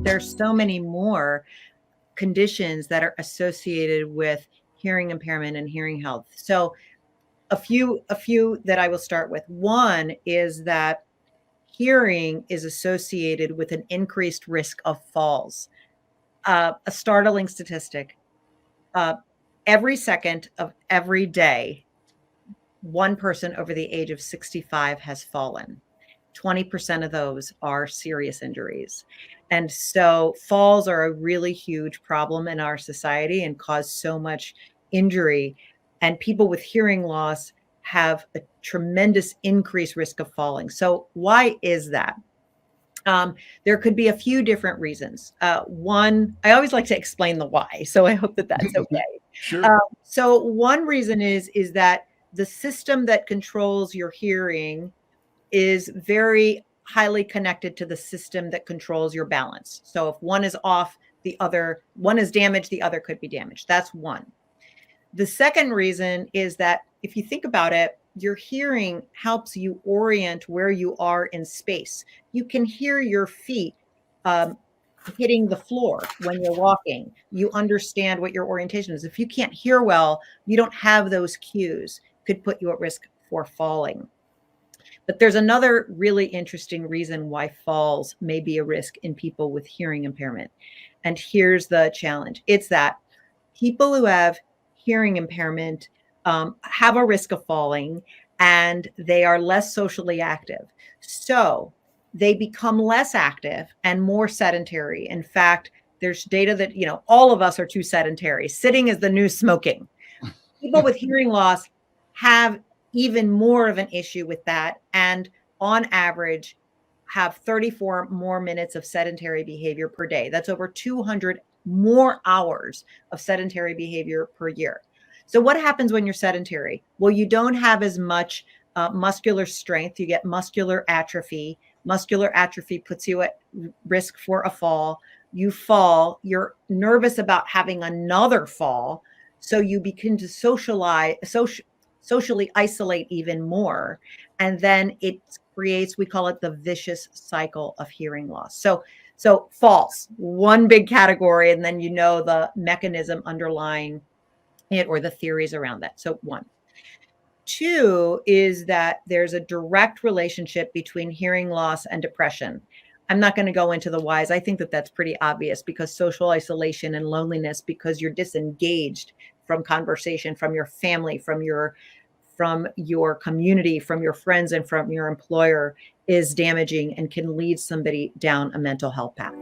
there's so many more conditions that are associated with hearing impairment and hearing health. So a few that I will start with. One is that hearing is associated with an increased risk of falls. A startling statistic, every second of every day, one person over the age of 65 has fallen. 20% of those are serious injuries. And so falls are a really huge problem in our society and cause so much injury. And people with hearing loss have a tremendous increased risk of falling. So why is that? There could be a few different reasons. One, I always like to explain the why, so I hope that that's okay. Sure. So one reason is that the system that controls your hearing is very highly connected to the system that controls your balance. So if one is off, one is damaged, the other could be damaged. That's one. The second reason is that if you think about it, your hearing helps you orient where you are in space. You can hear your feet hitting the floor when you're walking. You understand what your orientation is. If you can't hear well, you don't have those cues, could put you at risk for falling. But there's another really interesting reason why falls may be a risk in people with hearing impairment. And here's the challenge. It's that people who have hearing impairment have a risk of falling, and they are less socially active. So they become less active and more sedentary. In fact, there's data that, all of us are too sedentary. Sitting is the new smoking. People with hearing loss have even more of an issue with that, and on average have 34 more minutes of sedentary behavior per day. That's over 200 more hours of sedentary behavior per year. So what happens when you're sedentary? Well, you don't have as much muscular strength. You get muscular atrophy. Muscular atrophy puts you at risk for a fall. You fall, you're nervous about having another fall. So you begin to socially isolate even more. And then it creates, we call it the vicious cycle of hearing loss. So falls, one big category, and then the mechanism underlying it or the theories around that. So one. Two is that there's a direct relationship between hearing loss and depression. I'm not going to go into the whys. I think that that's pretty obvious, because social isolation and loneliness, because you're disengaged from conversation, from your family, from your community, from your friends, and from your employer, is damaging and can lead somebody down a mental health path.